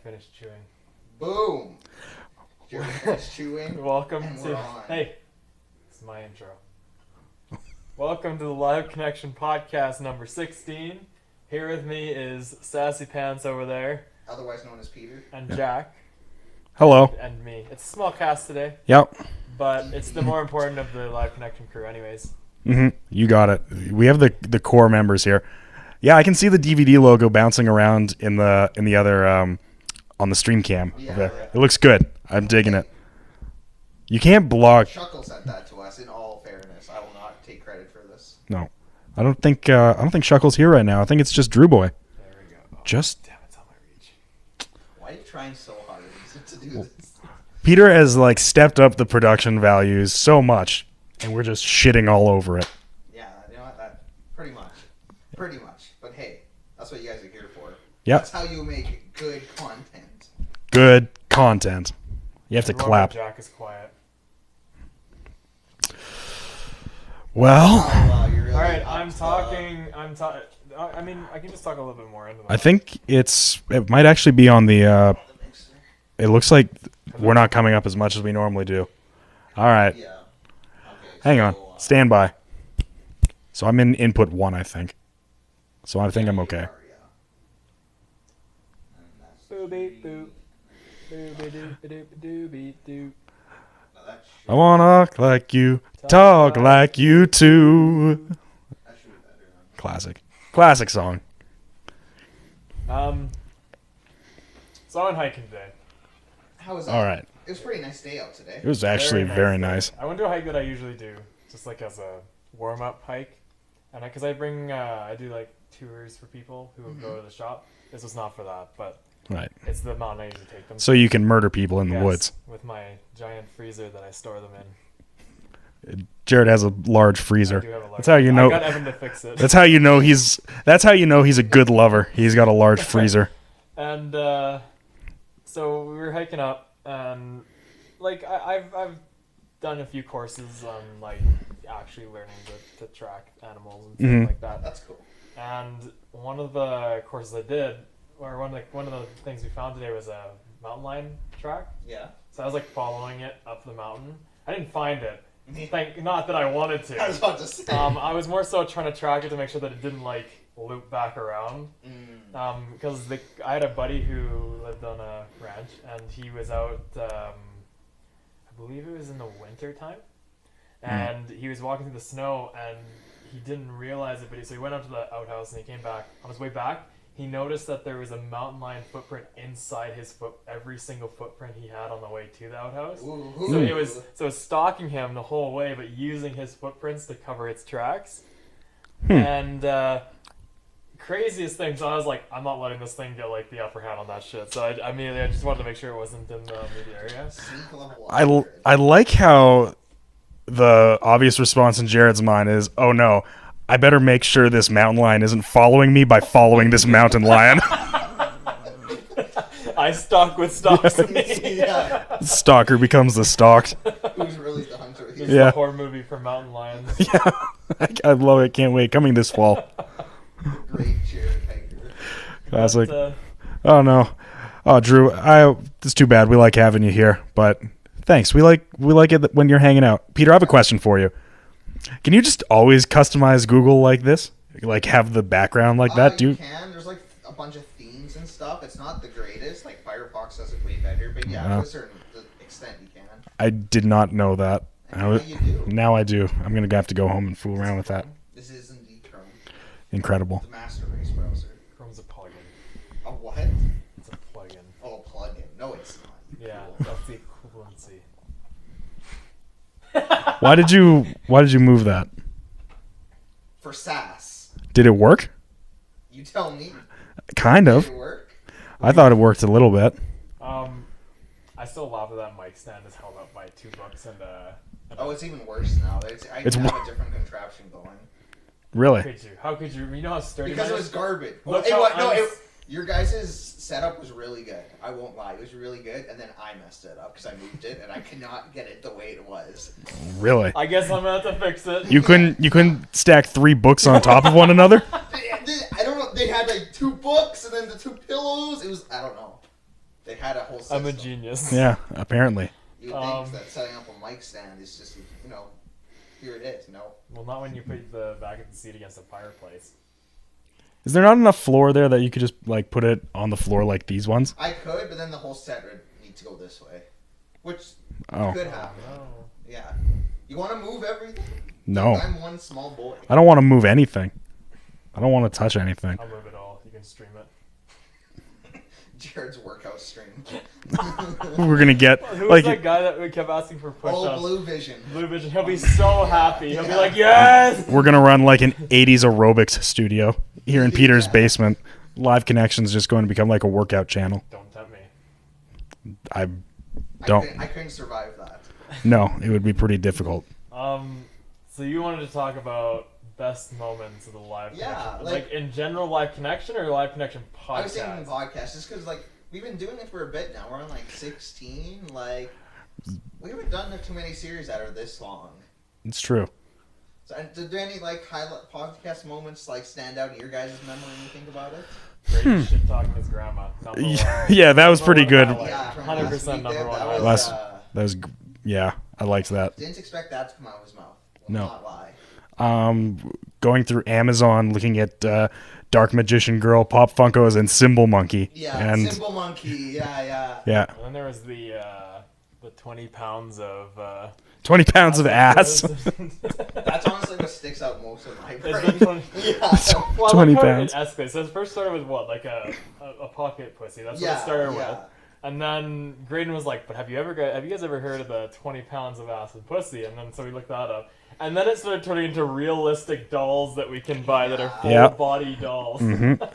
finished chewing. Boom. Jarrod finished chewing. Welcome and to... we're on. Hey, this is my intro. Welcome to the Live Connection podcast number 16. Here with me is Sassy Pants over there. Otherwise known as Peter. And Jack. Hello. And me. It's a small cast today. Yep. But it's the more important of the Live Connection crew anyways. You got it. We have the core members here. Yeah, I can see the DVD logo bouncing around in the other on the stream cam. Yeah, there. right. It looks good. I'm digging it. You can't block. Chuckle said that to us. In all fairness, I will not take credit for this. No, I don't think Shuckle's here right now. I think it's just Drew Boy. There we go. Oh, Just damn, it's on my reach. Why are you trying so hard to do this? Peter has stepped up the production values so much, and we're just shitting all over it. Yeah, you know what? That pretty much. But hey, that's what you guys are here for. Yep. That's how you make good content. Good content. You have to I love clap. that Jack is quiet. Well, You're really Alright, up I'm to- talking. I mean, I can just talk a little bit more into that. I think it might actually be on the. It looks like we're not coming up as much as we normally do. All right. Yeah. Okay, Hang on. so, Stand by. So I'm in input 1, I think. So I think I'm okay. Boopy boop. Boopy doopy doopy doop. I wanna walk like you, talk like you too. Classic song. So I went hiking today. How was that? All right. It was a pretty nice day out today. It was actually very nice. I went to a hike that I usually do, just like as a warm-up hike, and because I do like tours for people who go to the shop. This was not for that, but Right. it's the mountain I usually take them. So you can murder people in the Yes, woods. with my giant freezer that I store them in. Jared has a large I freezer. do have a large. That's how you I know. got Evan to fix it. That's how you know he's a good lover. He's got a large freezer. And so we were hiking up, and like I've done a few courses on like actually learning to track animals and stuff like that. That's cool. And one of the courses I did, or one of the things we found today was a mountain lion track. Yeah. So I was like following it up the mountain. I didn't find it. Not that I wanted to. I was about to say. I was more so trying to track it to make sure that it didn't like loop back around. Because I had a buddy who lived on a ranch, and he was out. I believe it was in the winter time, and he was walking through the snow, and he didn't realize it. But so he went out to the outhouse, and he came back. On his way back, he noticed that there was a mountain lion footprint inside his foot. Every single footprint he had on the way to the outhouse. Ooh. So it was stalking him the whole way, but using his footprints to cover its tracks. And craziest thing, so I was like, I'm not letting this thing get like the upper hand on that shit. So I immediately, I just wanted to make sure it wasn't in the immediate area. Sneak level up, I Jarrod. like how the obvious response in Jared's mind is, oh no, I better make sure this mountain lion isn't following me by following this mountain lion. I stalk with stalks me. Yeah. Stalker becomes the stalked. Who's really the hunter? It's He's Yeah. the horror movie for mountain lions. Yeah, I love it. Can't wait. Coming this fall. great Jarrod hiker. Classic. But, Oh no. Oh Drew, it's too bad. We like having you here, but thanks. We like it when you're hanging out. Peter, I have a question for you. Can you just always customize Google like this? Like have the background like that? You can. There's like a bunch of themes and stuff. It's not the greatest. Like Firefox does it way better, but yeah, to a certain extent you can. I did not know that. And now you do. Now I do. I'm gonna have to go home and fool around with that. This is indeed Chrome, Incredible. the master race browser. Chrome's a plugin. A what? It's a plugin. Oh, a plugin. No, it's not. You Yeah, fool. that's the equivalency. Why did you move that? For SAS. Did it work? You tell me. Kind Did of. it work? I thought it worked a little bit. I still laugh that that mic stand is held up by $2 and Oh, it's even worse now. I It's have wo- a different contraption going. Really? How could you? You know how sturdy Because mine it was is? garbage. Look Hey, how what? No, uns- your guys' setup was really good. I won't lie. It was really good, and then I messed it up because I moved it, and I cannot get it the way it was. Really? I guess I'm gonna have to fix it. You couldn't stack 3 books on top of one another? I don't know. They had like 2 books and then the 2 pillows. It was, I don't know. They had a whole system. I'm a genius. Yeah, apparently. You would think that setting up a mic stand is just, here it is. No. Well, not when you put the back of the seat against a fireplace. Is there not enough floor there that you could just like put it on the floor like these ones? I could, but then the whole set would need to go this way, which Oh. could happen. No. Yeah. You want to move everything? No. I'm one small boy. I don't want to move anything. I don't want to touch anything. I'll move it all. You can stream it. Jared's workout stream. We're gonna get Who was like that guy that we kept asking for push-ups? Oh, Blue Vision. Blue Vision. He'll be so happy. He'll be like, yes! we're gonna run like an 80s aerobics studio here in Peter's Yeah. basement. Live Connection's just going to become like a workout channel. Don't tempt me. I don't. I couldn't survive that. No, it would be pretty difficult. So you wanted to talk about best moments of the live Yeah, connection. like In general live connection or live connection podcast? I was thinking podcast just because we've been doing it for a bit now. We're on 16. We haven't done too many series that are this long. It's true. So, and did any highlight podcast moments stand out in your guys' memory when you think about it? Brady shit talking his grandma. Number one. Yeah, that was pretty good. Yeah, from last 100% week number there, one. that Last- was, Yeah, I liked that. didn't expect that to come out of his mouth. Will No. not lie. Going through Amazon, looking at Dark Magician Girl, Pop Funkos, and Symbol Monkey. Yeah, and Symbol Monkey. Yeah. yeah, And then there was the 20 pounds of 20 pounds of ass. That's honestly what sticks out most of my It's brain. been 20 Yeah. Well, 20 I like how pounds. It escalates. So it first started with what, like a pocket pussy. That's what Yeah, it started yeah. with. And then Graydon was like, "But have you guys ever heard of the 20 pounds of ass and pussy?" And then so we looked that up. And then it started turning into realistic dolls that we can buy that are full Yeah. body dolls.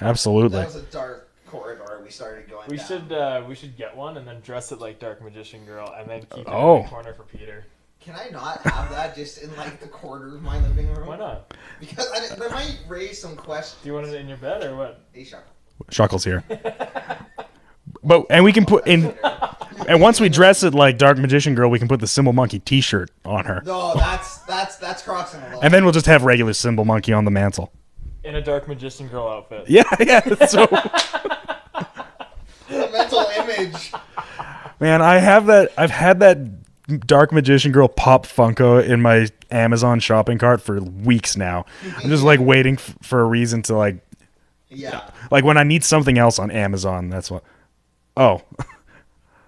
Absolutely. That was a dark corridor we started going We down. should get one and then dress it like Dark Magician Girl and then keep it Oh. in the corner for Peter. Can I not have that just in the corner of my living room? Why not? Because that might raise some questions. Do you want it in your bed or what? Hey, Shark. Shuckles here. And we can put in, and once we dress it like Dark Magician Girl, we can put the Symbol Monkey T-shirt on her, No, that's crossing a line. and then we'll just have regular Symbol Monkey on the mantle. In a Dark Magician Girl outfit. Yeah. So, The mental image. man, I've had that Dark Magician Girl Pop Funko in my Amazon shopping cart for weeks now. I'm just waiting for a reason to Yeah. when I need something else on Amazon. That's what. Oh,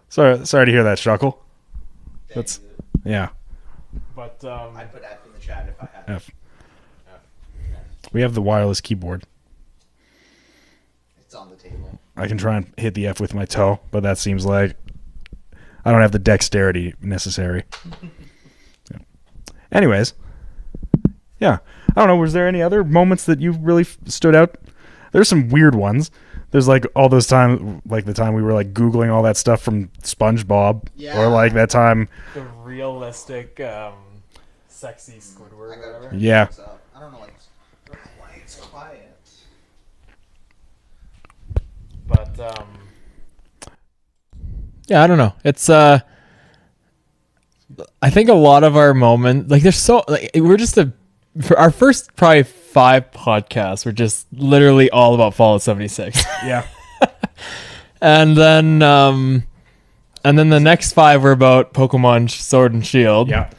sorry to hear that, Shuckle. That's yeah. But I'd put F in the chat if I had. F. We have the wireless keyboard. It's on the table. I can try and hit the F with my toe, but that seems like I don't have the dexterity necessary. Yeah. Anyways, yeah. I don't know. Was there any other moments that you really stood out? There's some weird ones. There's all those times, the time we were Googling all that stuff from SpongeBob, Yeah. or that time. the realistic sexy Squidward or I got whatever. Yeah. I don't know. It's quiet. But Yeah, I don't know. It's I think a lot of our moment, there's so we're just for our first probably 5 podcasts were just literally all about Fallout 76. Yeah. And then the next 5 were about Pokemon Sword and Shield. Yeah.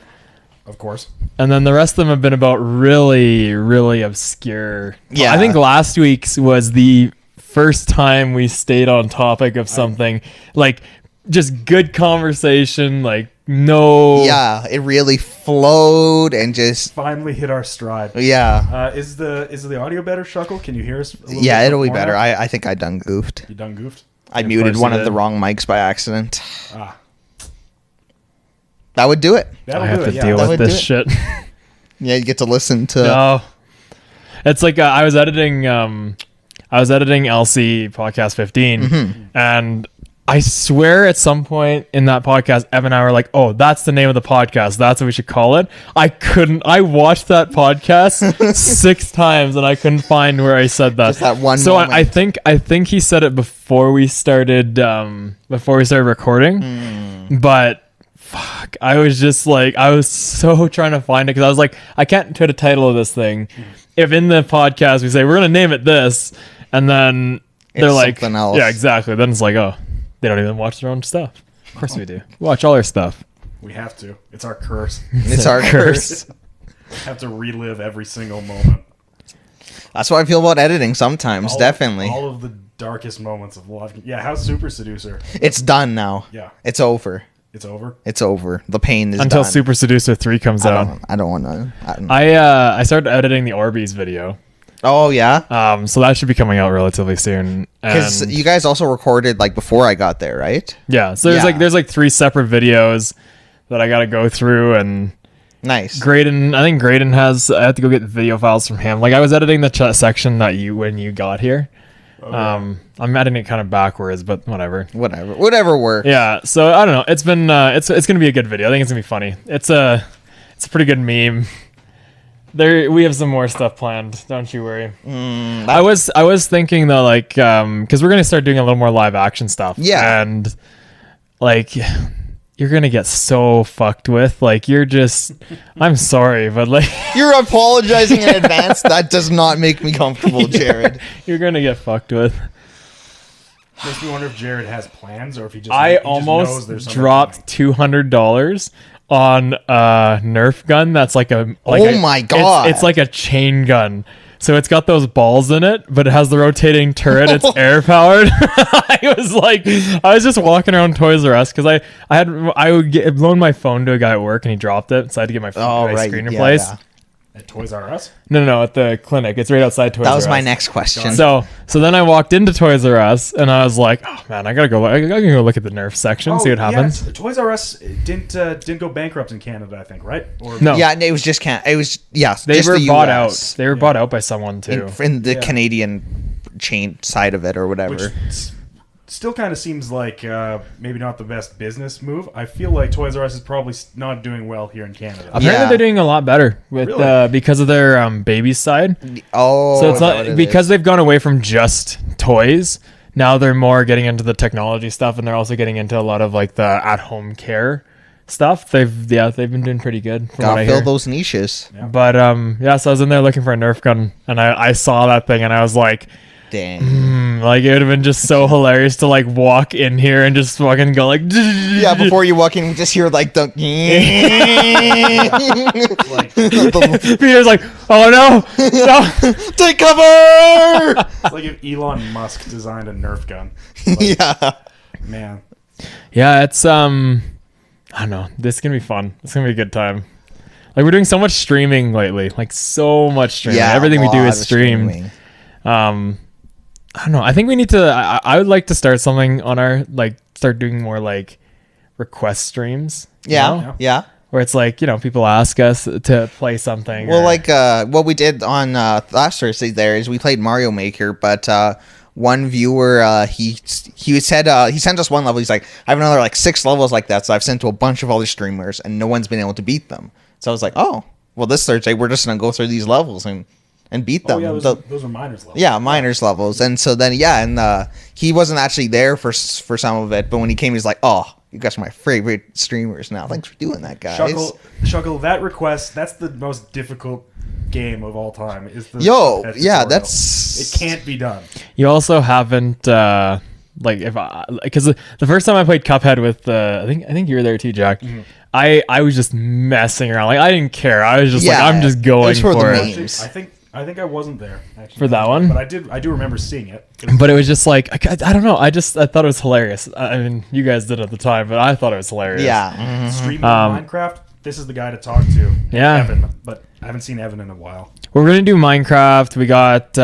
Of course. And then the rest of them have been about really, really obscure. Yeah. I think last week's was the first time we stayed on topic of something, just good conversation, no. Yeah, it really flowed and just Finally hit our stride. yeah. Is the audio better, Shuckle? Can you hear us? Yeah, it'll be more better. now? I think I done goofed. You done goofed? I Of muted course one you of the did. wrong mics by accident. Ah, That would do it. that'll I have do to it. Yeah. deal That with would this do shit. Yeah, you get to listen to. No. It's I was editing LC podcast 15 Mm-hmm. and I swear at some point in that podcast Evan and I were like, "Oh, that's the name of the podcast. That's what we should call it." I watched that podcast 6 times and I couldn't find where I said that. Just that one So moment. I think he said it before we started recording. But fuck, I was just I was so trying to find it because I was I can't put a title of this thing if in the podcast we say we're gonna name it this and then they're It's something else. yeah, exactly, then it's oh, They don't even watch their own stuff. Of course we do. We watch all our stuff. We have to. It's our curse. It's our curse. Have to relive every single moment. That's what I feel about editing sometimes. Definitely. All of the darkest moments of life. Yeah, how's Super Seducer? It's done now. Yeah. It's over. It's over? It's over. The pain is Until done. Super Seducer 3 comes out. I don't want to. I started editing the Orbeez video. Oh, yeah? So that should be coming out relatively soon. Because And you guys also recorded, like, before I got there, right? yeah, so there's like 3 separate videos that I got to go through, and Nice. Graydon, I think Graydon has, I have to go get the video files from him. Like, I was editing the chat section when you got here. Okay. I'm editing it kind of backwards, but whatever. Whatever works. Yeah, so I don't know. It's been it's gonna be a good video. I think it's gonna be funny. It's a pretty good meme. We have some more stuff planned. Don't you worry. I was thinking though, like, because we're gonna start doing a little more live action stuff. Yeah. And like, you're gonna get so fucked with. Like, you're just. I'm sorry, but like. You're apologizing in advance. That does not make me comfortable, Jarrod. You're gonna get fucked with. Makes me wonder if Jarrod has plans or if he just. I he just knows almost there's something dropped $200 on a Nerf gun. That's like a. Oh my God. It's like a chain gun. So it's got those balls in it, but it has the rotating turret. It's air powered. I was just walking around Toys R Us because I would loan my phone to a guy at work and he dropped it, so I had to get my screen replaced. Yeah. At Toys R Us? No, at the clinic. It's right outside Toys R Us. That was my next question. So then I walked into Toys R Us and I was like, oh man, I gotta go look at the Nerf section, see what happens. Yeah, Toys R Us didn't go bankrupt in Canada, I think, right? Or No. Yeah, it was just They They just were the bought US. out. They were bought out by someone too. in the Canadian chain side of it or whatever. which still kind of seems like maybe not the best business move. I feel like Toys R Us is probably not doing well here in Canada. Apparently Yeah. they're doing a lot better with Really? because of their babies side. Oh, So it's is that what not it because is? they've gone away from just toys. Now they're more getting into the technology stuff, and they're also getting into a lot of like the at-home care stuff. They've been doing pretty good. From what Gotta I fill hear. those niches. But so I was in there looking for a Nerf gun, and I saw that thing, and I was like, Dang. like it would have been just so hilarious to like walk in here and just fucking go like, Yeah, before you walk in, we just hear like the. Like, Peter's like, oh no, Take cover! it's like if Elon Musk designed a Nerf gun. Yeah. Man. Yeah, it's I don't know. This is gonna be fun. It's gonna be a good time. Like we're doing so much streaming lately. Like so much streaming. Yeah, Everything we do lot is of streamed. streaming. I don't know. I think we need to. I would like to start something on our start doing more like request streams. you Yeah, know? yeah. Where it's like people ask us to play something. Well, or- like what we did on last Thursday there is we played Mario Maker, but one viewer he said he sent us one level. He's like, I have another like 6 levels like that, so I've sent to a bunch of other streamers, and no one's been able to beat them. So I was like, oh, well, this Thursday we're just gonna go through these levels and beat them. Oh, yeah, those are minors levels. Yeah, minors levels. And so then, he wasn't actually there for some of it, but when he came, he's like, oh, you guys are my favorite streamers now. Thanks for doing that, guys. Shuckle, that request, that's the most difficult game of all time. Is the Yo, that yeah, tutorial. that's... It can't be done. you also haven't because the first time I played Cuphead with I think you were there too, Jack. Mm-hmm. I was just messing around. Like I didn't care. I was just Yeah, like I'm just it going was for the for main. it. Games. I think I wasn't there actually For that one? but I do remember seeing it. But it was just like I don't know. I thought it was hilarious. I mean, you guys did at the time, but I thought it was hilarious. Yeah. mhm. Streaming Minecraft. This is the guy to talk to. Yeah. Evan, but I haven't seen Evan in a while. We're gonna do Minecraft. We got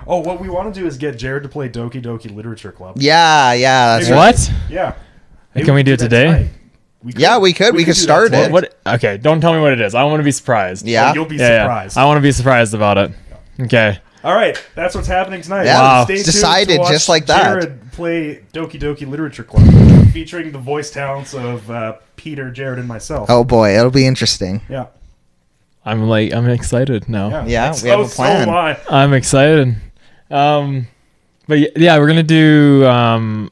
Oh, what we want to do is get Jarrod to play Doki Doki Literature Club. Yeah, that's Maybe- right. what? Yeah. Can we do it that today? tonight. We Yeah, we could. We could do that start tonight. it. What? Okay, don't tell me what it is. I want to be surprised. Yeah. You'll be Yeah. surprised. I want to be surprised about it. Okay. All right, that's what's happening tonight. Yeah, Wow. Stay tuned decided to watch just like that. Jarrod play Doki Doki Literature Club, featuring the voice talents of Peter, Jarrod, and myself. Oh boy, it'll be interesting. Yeah. I'm excited now. Yeah, It's we have a so plan. am I. I'm excited. But yeah, we're gonna do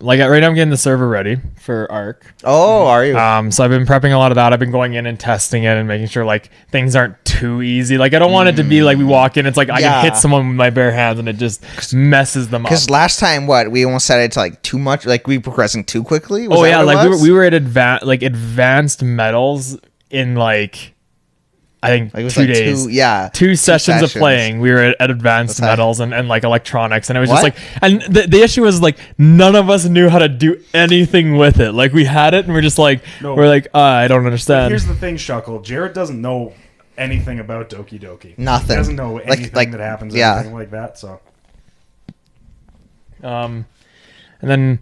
like right now I'm getting the server ready for Arc. Oh, are you? So I've been prepping a lot of that. I've been going in and testing it and making sure like things aren't too easy. Like I don't want it to be like we walk in, it's like I can hit someone with my bare hands and it just messes them up. Because last time, we almost set it to like too much. Like we were progressing too quickly. We were at advanced medals in like. I think Like it was 2 like days. two sessions of playing. We were at advanced metals and like electronics, and it was just What? like, and the issue was like none of us knew how to do anything with it. Like we had it, and we're just like, I don't But understand. here's the thing, Shuckle. Jarrod doesn't know anything about Doki Doki. Nothing. He doesn't know anything that happens or anything like that. So. And then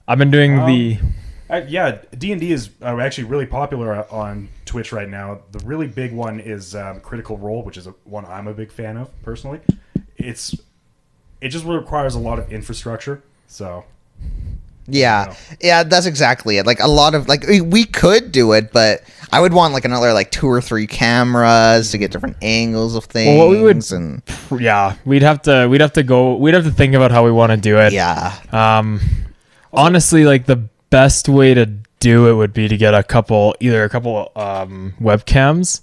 I've been doing D&D is actually really popular on Twitch right now. The really big one is Critical Role, which is one I'm a big fan of personally. It just requires a lot of infrastructure. So Yeah, that's exactly it. Like a lot of like we could do it, but I would want like another like 2 or 3 cameras to get different angles of things. Well, what we would, and we'd have to think about how we want to do it. yeah, Honestly, like the best way to do it would be to get either a couple webcams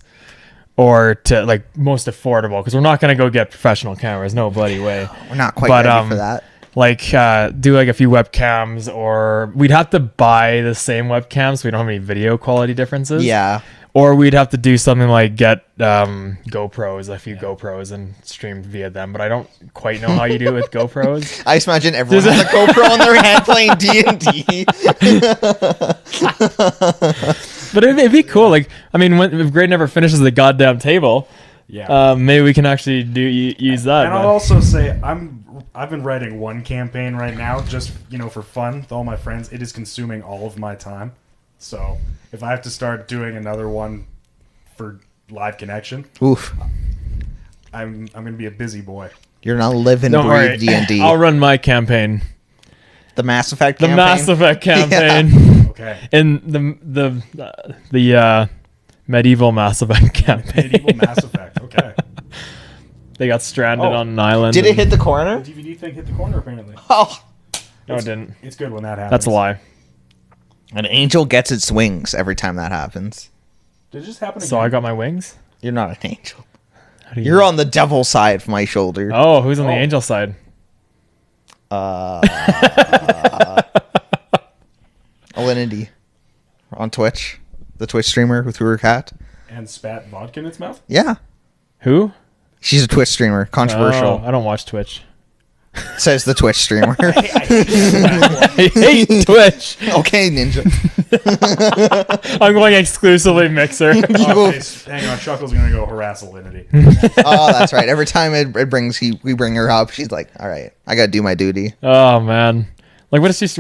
or to like most affordable, because we're not going to go get professional cameras, no bloody way. we're not quite ready for that. Like do like a few webcams, or we'd have to buy the same webcams so we don't have any video quality differences. Yeah. Or we'd have to do something like get GoPros, a few GoPros, and stream via them. But I don't quite know how you do it with GoPros. I just imagine everyone has a GoPro on their hand playing D&D. But it'd be cool. Like, I mean, if Grade never finishes the goddamn table, maybe we can actually use that. And I'll also say I've been writing one campaign right now, just for fun with all my friends. It is consuming all of my time. So if I have to start doing another one for live connection, Oof, I'm gonna be a busy boy. you're not living Don't worry, D&D. I'll run my campaign. The Mass Effect The campaign? Mass Effect campaign. Okay. In the medieval Mass Effect campaign. Medieval Mass Effect. Okay. They got stranded Oh. on an island. Did it hit the corner? The DVD thing hit the corner apparently. Oh. No, it didn't. It's good when that happens. That's a lie. An angel gets its wings every time that happens. Did it just happen again? So I got my wings? You're not an angel. How do You're on the devil side of my shoulder. Oh, who's on the Oh. angel side? Alinity on Twitch. The Twitch streamer who threw her cat. And spat vodka in its mouth? Yeah. Who? She's a Twitch streamer. Controversial. Oh, I don't watch Twitch. Says the Twitch streamer. I hate Twitch. Okay, Ninja. I'm going exclusively Mixer. Okay, hang on, Chuckle's gonna go harass Alinity. Oh, that's right. Every time we bring her up, she's like, all right, I gotta do my duty. Oh man. Like who's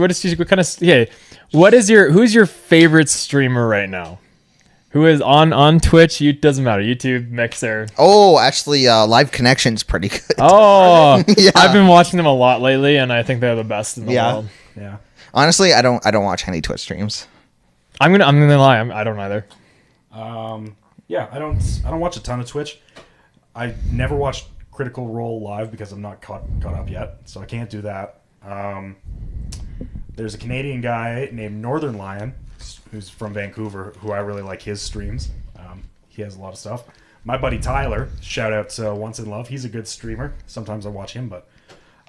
your favorite streamer right now? Who is on Twitch? Doesn't matter. YouTube, Mixer. Oh, actually, Live Connection's pretty good. Oh, Yeah. I've been watching them a lot lately, and I think they're the best in the Yeah. world. Yeah. Honestly, I don't watch any Twitch streams. I'm gonna lie. I don't either. Yeah, I don't watch a ton of Twitch. I never watched Critical Role live because I'm not caught up yet, so I can't do that. There's a Canadian guy named Northern Lion who's from Vancouver who I really like his streams. He has a lot of stuff. My buddy Tyler, shout out to Once in Love. He's a good streamer. Sometimes I watch him, but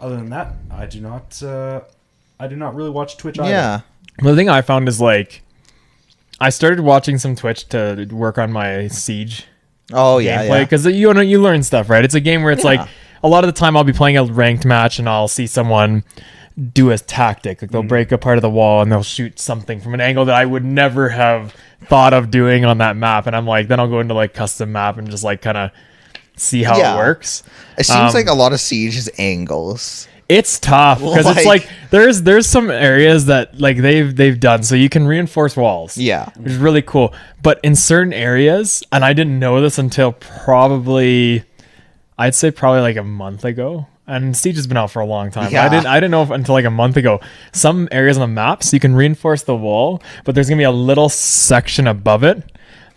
other than that, I do not really watch Twitch either. Yeah. Well, the thing I found is like, I started watching some Twitch to work on my Siege Oh yeah. gameplay, because you learn stuff, right? It's a game where it's like a lot of the time I'll be playing a ranked match and I'll see someone do a tactic, like they'll break a part of the wall and they'll shoot something from an angle that I would never have thought of doing on that map, and I'm like, then I'll go into like custom map and just like kind of see how Yeah. it works. It seems like a lot of Siege is angles. It's tough because it's like there's some areas that like they've done so you can reinforce walls. Yeah. Which is really cool. But in certain areas, and I didn't know this until I'd say probably like a month ago. And Siege has been out for a long time. Yeah. I didn't know until like a month ago. Some areas on the map, so you can reinforce the wall, but there's gonna be a little section above it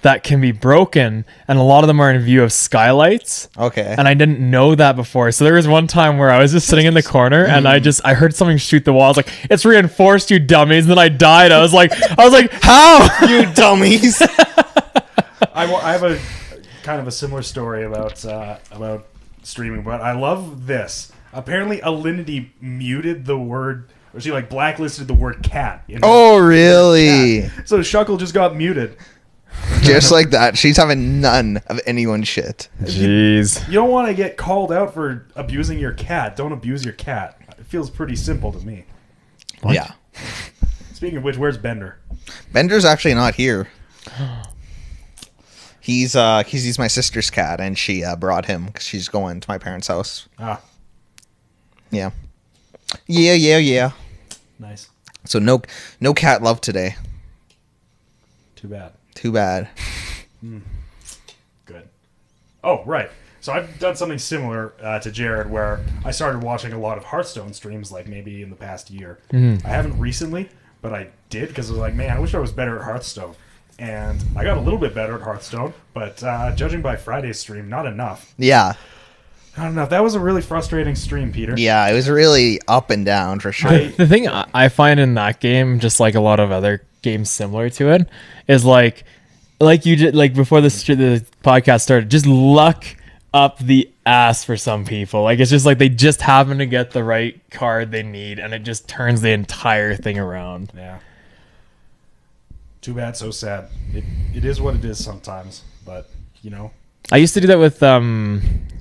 that can be broken, and a lot of them are in view of skylights. Okay. And I didn't know that before. So there was one time where I was just sitting in the corner and I heard something shoot the wall. I was like, it's reinforced, you dummies. And then I died. I was like, how? You dummies. I have a kind of a similar story about streaming, but I love this. Apparently, Alinity muted the word, or she like blacklisted the word cat. Oh, really? Cat. So Shuckle just got muted. Just like that. She's having none of anyone's shit. Jeez. You don't want to get called out for abusing your cat. Don't abuse your cat. It feels pretty simple to me. What? Yeah. Speaking of which, where's Bender? Bender's actually not here. He's my sister's cat, and she brought him because she's going to my parents' house. Ah, Yeah. Yeah. nice. So no cat love today. Too bad. Too bad. Good. Oh, right. So I've done something similar to Jarrod, where I started watching a lot of Hearthstone streams, like maybe in the past year. I haven't recently, but I did because I was like, man, I wish I was better at Hearthstone. And I got a little bit better at Hearthstone, but judging by Friday's stream, not enough. Yeah. Not enough. That was a really frustrating stream, Peter. Yeah, it was really up and down for sure. The thing I find in that game, just like a lot of other games similar to it, is like you did, like before the podcast started, just luck up the ass for some people. Like it's just like they just happen to get the right card they need, and it just turns the entire thing around. Yeah. Too bad, so sad. It is what it is sometimes, but you know. I used to do that with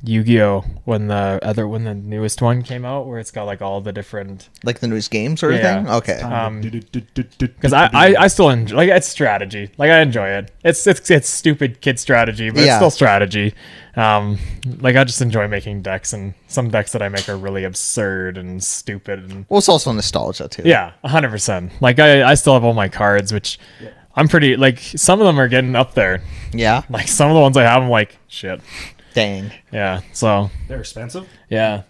Yu-Gi-Oh when the newest one came out, where it's got like all the different, Like the newest game sort of Yeah. thing? Okay. because I still enjoy, like, it's strategy. Like I enjoy it. It's stupid kid strategy, but it's Yeah. still strategy. Like I just enjoy making decks, and some decks that I make are really absurd and stupid, and Well, it's also nostalgia too. yeah, 100%. Like I still have all my cards, which I'm pretty, like, some of them are getting up there. Yeah. Like some of the ones I have, I'm like, shit. Dang. Yeah. So They're expensive. yeah.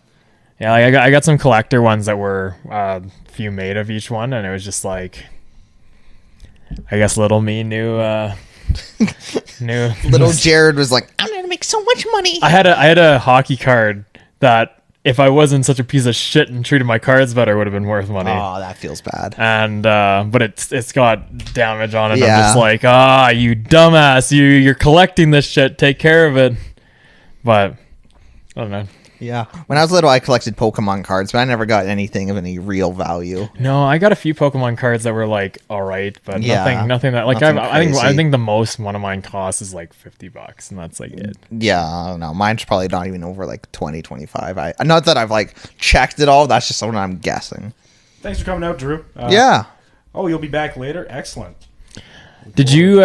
Like I got some collector ones that were few made of each one, and it was just like, I guess little me knew Little Jarrod was like, I'm gonna make so much money. I had a hockey card that, if I wasn't such a piece of shit and treated my cards better, would have been worth money. Oh, that feels bad. And but it's got damage on it. Yeah. I'm just like, you dumbass, you're collecting this shit, take care of it. But I don't know. Yeah. When I was little, I collected Pokemon cards, but I never got anything of any real value. No, I got a few Pokemon cards that were like all right, but Yeah, nothing that, like, nothing I crazy. think the most one of mine costs is like $50, and that's like it. Yeah, I don't know. Mine's probably not even over like 20, 25. Not that I've like checked it all. That's just what I'm guessing. Thanks for coming out, Drew. Yeah. Oh, you'll be back later. Excellent. Did you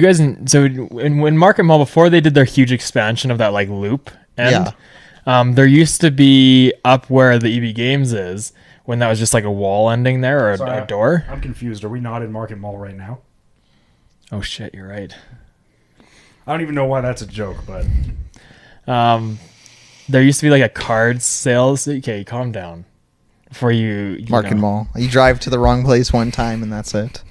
guys, so when Market Mall, before they did their huge expansion of that like loop end, there used to be up where the EB Games is, when that was just like a wall ending there, or Sorry, a door. I'm confused. Are we not in Market Mall right now? Oh shit, you're right. I don't even know why that's a joke, but There used to be like a card sales. Okay, calm down. Before you Market Mall. You drive to the wrong place one time and that's it.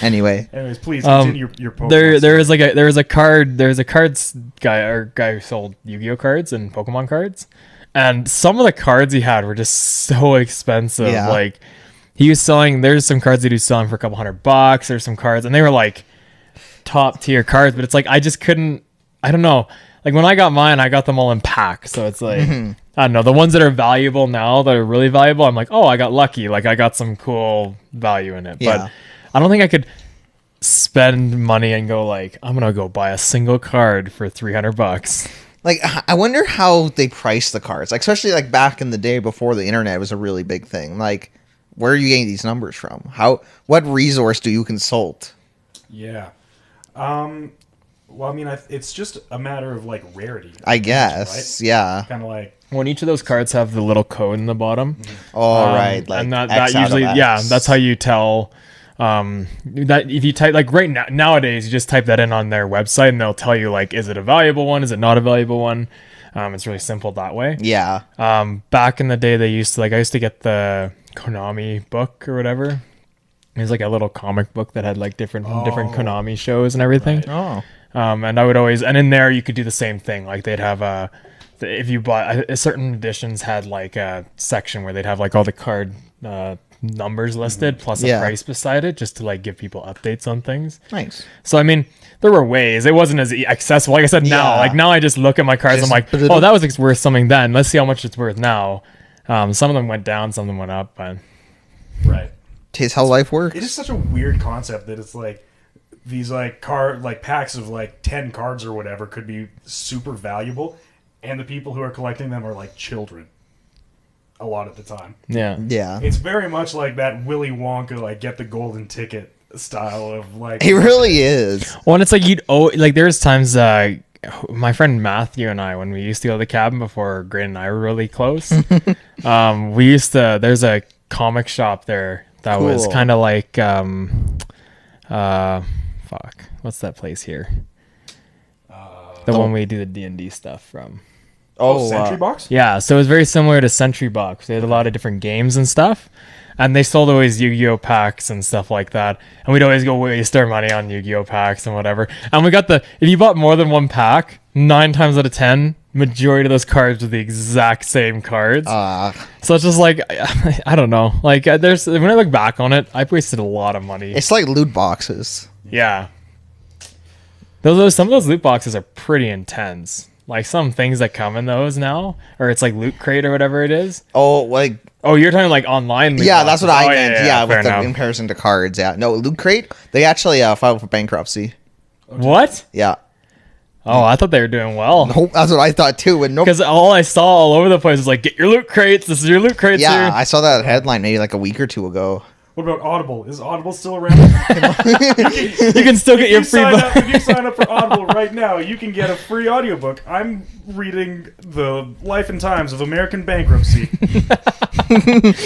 Anyway. anyways, please continue your Pokemon. There was a cards guy who sold Yu-Gi-Oh cards and Pokemon cards, and some of the cards he had were just so expensive. Yeah. Like he was selling, there's some cards that he was selling for a couple $100. There's some cards, and they were like top tier cards, but it's like I just couldn't. I don't know. Like when I got mine, I got them all in packs, so it's like I don't know, the ones that are valuable now, that are really valuable, I'm like, oh, I got lucky. Like I got some cool value in it, Yeah. but I don't think I could spend money and go like, I'm gonna go buy a single card for $300. Like, I wonder how they price the cards. Like, especially like back in the day before the internet was a really big thing. Like, where are you getting these numbers from? What resource do you consult? Yeah. Well, I mean, it's just a matter of like rarity. I guess. Right? Yeah. Kind of like. When each of those cards have the little code in the bottom, All right. Like, and that X out of usually, X. yeah, that's how you tell. That if you type, like, right now, nowadays you just type that in on their website and they'll tell you like, is it a valuable one, is it not a valuable one. It's really simple that way. Yeah. Back in the day, they used to, like, I used to get the Konami book or whatever, It was like a little comic book that had like different Konami shows and everything. Right. Oh. And I would always, and in there you could do the same thing. Like they'd have if you bought certain editions had like a section where they'd have like all the card numbers listed plus a Yeah. price beside it, just to like give people updates on things. Nice. So I mean, there were ways. It wasn't as accessible. Like I said, now, Yeah. like now I just look at my cards. Just I'm like, put it oh, up. that was worth something then. Let's see how much it's worth now. Some of them went down, some of them went up, but Right. Taste how life works. It is such a weird concept that it's like these like packs of like 10 cards or whatever could be super valuable, and the people who are collecting them are like children a lot of the time. yeah. Yeah. It's very much like that Willy Wonka like get the golden ticket style of like It really is. Well, and it's like there's times my friend Matthew and I, when we used to go to the cabin before Grant and I were really close, we used to, there's a comic shop there that was Cool. kind of like what's that place here? The one we do the D&D stuff from. Oh, Sentry Box? Yeah, so it was very similar to Sentry Box. They had a lot of different games and stuff. And they sold always Yu-Gi-Oh packs and stuff like that. And we'd always go waste our money on Yu-Gi-Oh packs and whatever. And we got if you bought more than one pack, 9 times out of 10, majority of those cards were the exact same cards. So it's just like, I don't know. Like when I look back on it, I've wasted a lot of money. It's like loot boxes. Yeah. Some of those loot boxes are pretty intense. Like some things that come in those now, or it's like Loot Crate or whatever it is. Oh, like Oh, you're talking like online loot yeah, that's what boxes. I Oh, meant. Yeah, fair with the enough. comparison to cards. Yeah, no, Loot Crate. They actually filed for bankruptcy. What? Yeah, Oh, I thought they were doing well. nope, that's what I thought too. And nope. Because all I saw all over the place was like, get your loot crates. This is your loot crates Yeah, here. I saw that headline maybe like a week or two ago. What about Audible? Is Audible still around? You can still get your free book. If you sign up for Audible right now, you can get a free audiobook. I'm reading The Life and Times of American Bankruptcy.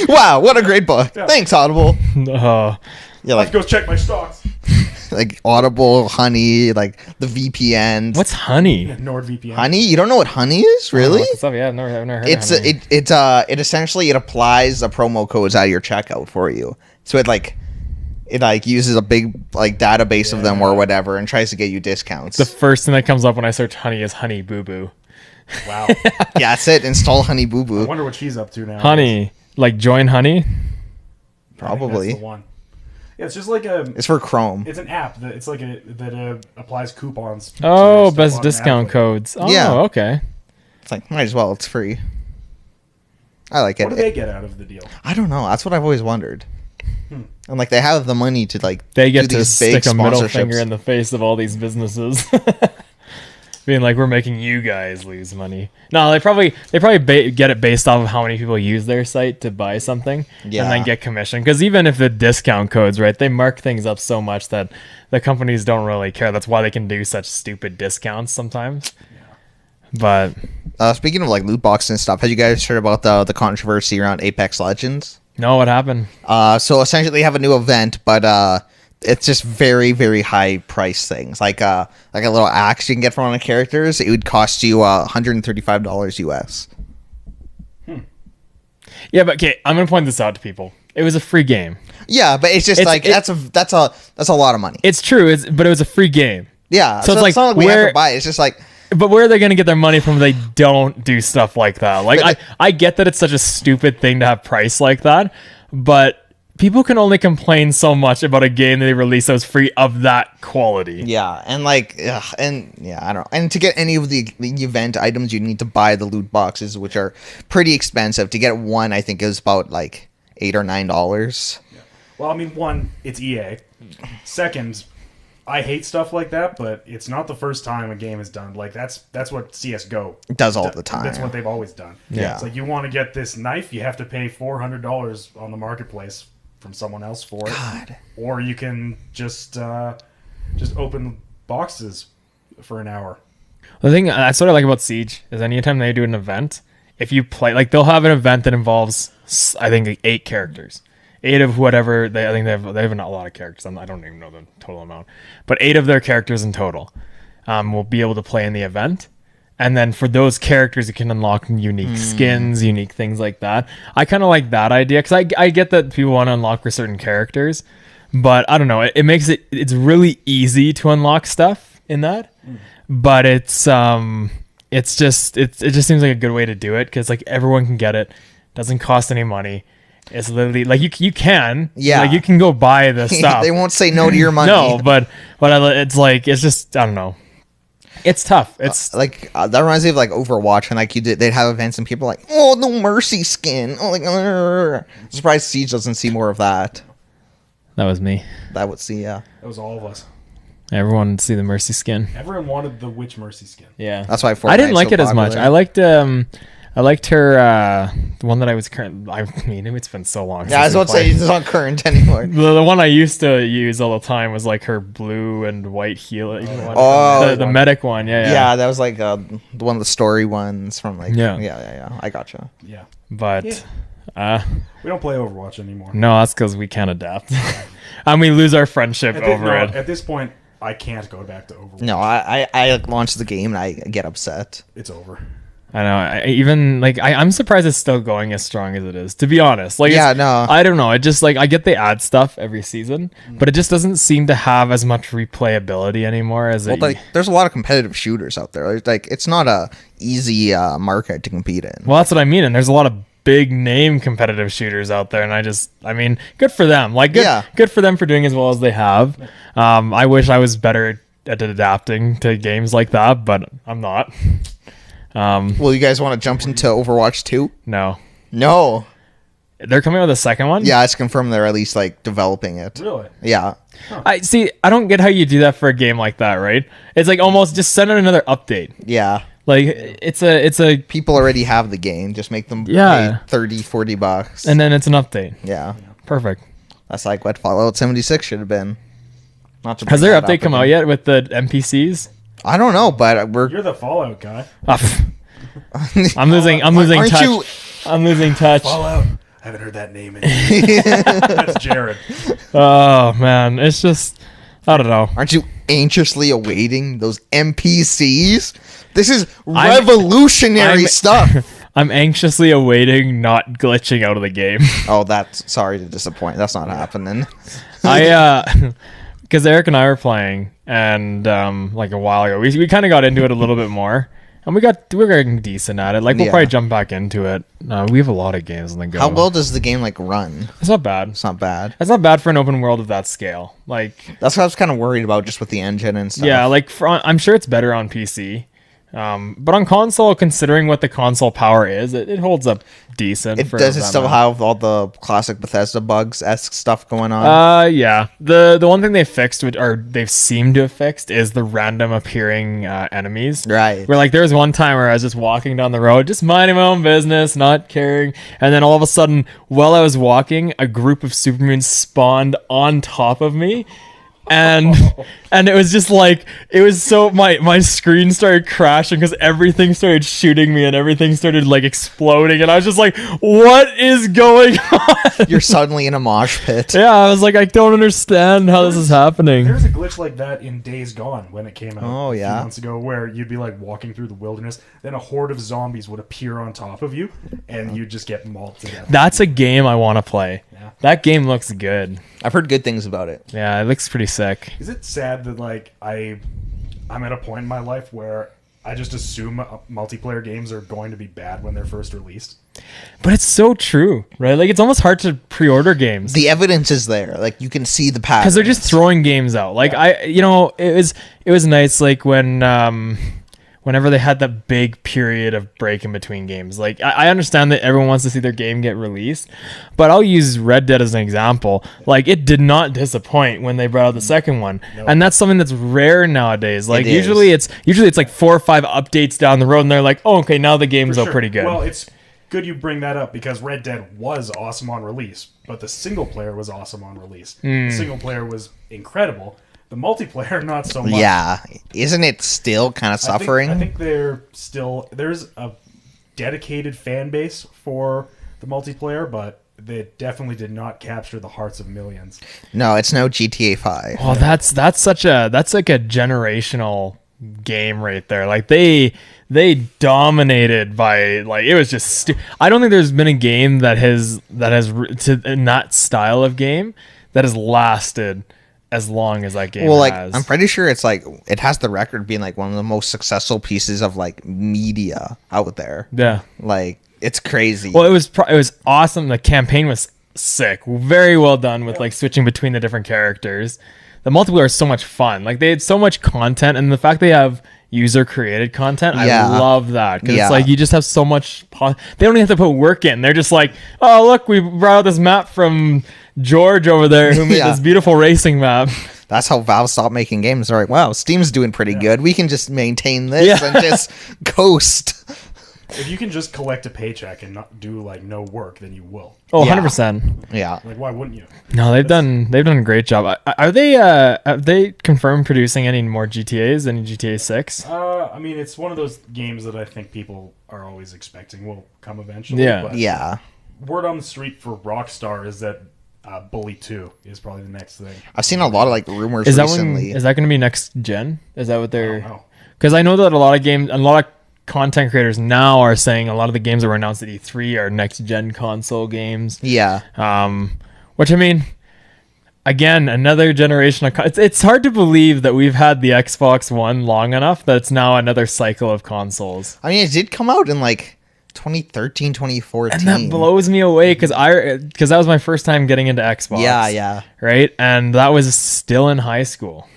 Wow, what a great book! Yeah. Thanks, Audible. Oh, Yeah, Let's like go check my stocks. like Audible, Honey, like the VPN. what's honey? NordVPN. Honey? You don't know what Honey is, really? What's up? Yeah, I've never heard It's of honey. it essentially it applies the promo codes at your checkout for you. So it uses a big like database of them or whatever and tries to get you discounts. The first thing that comes up when I search honey is Honey Boo Boo. Wow. Yeah, that's it. Install Honey Boo I Boo. wonder what she's up to now. Honey, like join honey. I think Probably. that's the one. Yeah, it's just like a. It's for Chrome. It's an app that it's like that applies coupons. to Oh, your stuff best discount automatically. codes. Oh, Yeah. okay. It's like might as well. It's free. I like What do it. they get out of the deal? I don't know. That's what I've always wondered. And like they have the money to like They get do to these big stick a middle sponsorships. finger in the face of all these businesses. Being like, we're making you guys lose money. No, they probably get it based off of how many people use their site to buy something, and Yeah. then get commission. Because even if the discount codes, right, they mark things up so much that the companies don't really care. That's why they can do such stupid discounts sometimes. But Speaking of like loot boxes and stuff, have you guys heard about the controversy around Apex Legends? no, what happened? So essentially, they have a new event, but it's just very, very high price things. Like a little axe you can get from one of the characters. It would cost you $135 US. Yeah, but okay, I'm gonna point this out to people. It was a free game. Yeah, but it's just It's- that's a lot of money. It's true, but it was a free game. Yeah, So so, it's it's like, not like we have where- to buy it. It's just like But where are they going to get their money from if they don't do stuff like that? Like, But I get that it's such a stupid thing to have price like that, but people can only complain so much about a game that they release that was free of that quality. yeah, and like I don't know. And to get any of the event items, you need to buy the loot boxes, which are pretty expensive. To get one, I think is about like $8 or $9. Well, I mean, one, it's EA. Second, I hate stuff like that, but it's not the first time a game is done. Like that's what CS:GO It does all the time. That's what they've always done. Yeah. It's like you want to get this knife, you have to pay $400 on the marketplace from someone else for it. God. Or you can just open boxes for an hour. The thing that's what I like about Siege is anytime they do an event, if you play, like they'll have an event that involves, I think, like 8 characters. 8 of whatever I think they have a lot of characters. I don't even know the total amount, but 8 of their characters in total will be able to play in the event. And then for those characters, you can unlock unique skins, unique things like that. I kind of like that idea because I get that people want to unlock for certain characters, but I don't know. It makes it's really easy to unlock stuff in that, but it just seems like a good way to do it because like everyone can get it, doesn't cost any money. It's literally like you can like you can go buy the stuff. They won't say no to your money. No, but it's like it's just I don't know. It's tough. It's that reminds me of like Overwatch, and like they'd have events, and people are like, oh, no Mercy skin. Oh, like, I'm surprised Siege doesn't see more of that. that was me. That would see, yeah. That was all of us. Everyone would see the Mercy skin. Everyone wanted the Witch Mercy skin. Yeah, That's why I didn't Fortnite's like so it as much. popular. I liked her. The one that I was current. I mean, it's been so long. Yeah, I was about to say it's not current anymore. The one I used to use all the time was like her blue and white healer. The medic one. Yeah, that was like one of the story ones from like. Yeah. I gotcha. Yeah. But we don't play Overwatch anymore. no, that's because we can't adapt, and we lose our friendship over it. At this point, I can't go back to Overwatch. No, I launch the game and I get upset. It's over. I know. I'm surprised it's still going as strong as it is. To be honest, like Yeah, no. I don't know. It just like I get they add stuff every season, but it just doesn't seem to have as much replayability anymore as it. Well, like, there's a lot of competitive shooters out there. Like, it's not a easy market to compete in. Well, that's what I mean. And there's a lot of big name competitive shooters out there, and I mean, good for them. Like, good for them for doing as well as they have. I wish I was better at adapting to games like that, but I'm not. Well, you guys want to jump into Overwatch 2? No. They're coming out with a second one? Yeah, it's confirmed they're at least like developing it. Really? Yeah. I don't get how you do that for a game like that, right? It's like almost just send out another update. Yeah. Like it's a People already have the game. Just make them pay $30-$40. and then it's an update. Yeah. Perfect. That's like what Fallout 76 should have been. Not to Has bring their that update up come out again. yet with the NPCs? I don't know, but You're the Fallout guy. I'm losing Aren't touch. you- I'm losing touch. Fallout. I haven't heard that name in years. That's Jarrod. Oh man, it's just I don't know. Aren't you anxiously awaiting those NPCs? This is revolutionary stuff. I'm anxiously awaiting not glitching out of the game. Oh, that's sorry to disappoint. That's not happening. Because Eric and I were playing, and like a while ago, we kind of got into it a little bit more, and we're getting decent at it. Like we'll probably jump back into it. We have a lot of games on the go. How well does the game like run? It's not bad. It's not bad. It's not bad for an open world of that scale. Like That's what I was kind of worried about, just with the engine and stuff. yeah, like I'm sure it's better on PC. But on console, considering what the console power is, it holds up decent. Does it still have all the classic Bethesda bugs-esque stuff going on? Yeah. The one thing they fixed, or they've seemed to have fixed, is the random appearing enemies. Right. Where like there was one time where I was just walking down the road, just minding my own business, not caring, and then all of a sudden, while I was walking, a group of supermoons spawned on top of me. And it was just like it was so my screen started crashing because everything started shooting me and everything started like exploding, and I was just like, what is going on? You're suddenly in a mosh pit. Yeah, I was like, I don't understand how this is happening. There's a glitch like that in Days Gone when it came out Oh, a few yeah. months ago, where you'd be like walking through the wilderness, then a horde of zombies would appear on top of you, and you'd just get mauled to death. That's a game I want to play. Yeah. That game looks good. I've heard good things about it. Yeah, it looks pretty sick. Is it sad that like I'm at a point in my life where I just assume multiplayer games are going to be bad when they're first released? But it's so true, right? Like it's almost hard to pre-order games. The evidence is there. Like, you can see the pattern. Because they're just throwing games out. Like it was nice. Like whenever they had that big period of break in between games. Like I understand that everyone wants to see their game get released, but I'll use Red Dead as an example. Like it did not disappoint when they brought out the second one, and that's something that's rare nowadays. Like usually it's like 4 or 5 updates down the road, and they're like, oh, okay, now the game's out pretty good. Well, it's good you bring that up because Red Dead was awesome on release, but the single player was awesome on release. The single player was incredible. The multiplayer, not so much. Yeah. Isn't it still kind of suffering? I think there's a dedicated fan base for the multiplayer, but they definitely did not capture the hearts of millions. No, it's no GTA 5. Oh, that's like a generational game right there. Like they dominated by like it was just I don't think there's been a game that has in that style of game that has lasted as long as that game Well, like has. I'm pretty sure it's like it has the record being like one of the most successful pieces of like media out there. Yeah. Like it's crazy. Well, it was awesome. The campaign was sick. Very well done with like switching between the different characters. The multiplayer is so much fun. Like they had so much content, and the fact they have user created content, Yeah. I love that because Yeah. it's like you just have so much. They don't even have to put work in. They're just like, oh look, we brought out this map from George over there who made Yeah. this beautiful racing map. That's how Valve stopped making games. They're like, wow, Steam's doing pretty good. We can just maintain this and just coast. If you can just collect a paycheck and not do like no work, then you will. Oh, Yeah. 100%. Yeah. Like, why wouldn't you? No, they've done a great job. Are they have they confirmed producing any more GTAs? Any GTA 6? I mean, it's one of those games that I think people are always expecting will come eventually. Yeah. But Yeah. word on the street for Rockstar is that Bully 2 is probably the next thing. I've seen a lot of like rumors Is that recently. is that going to be next gen? Is that what I they're? don't know. Because I know that a lot of games, a lot of content creators now are saying a lot of the games that were announced at E3 are next gen console games. Yeah. Which I mean, again, another generation of. It's hard to believe that we've had the Xbox One long enough that it's now another cycle of consoles. I mean, it did come out in like 2013, 2014. And that blows me away because that was my first time getting into Xbox. Yeah. Right, and that was still in high school.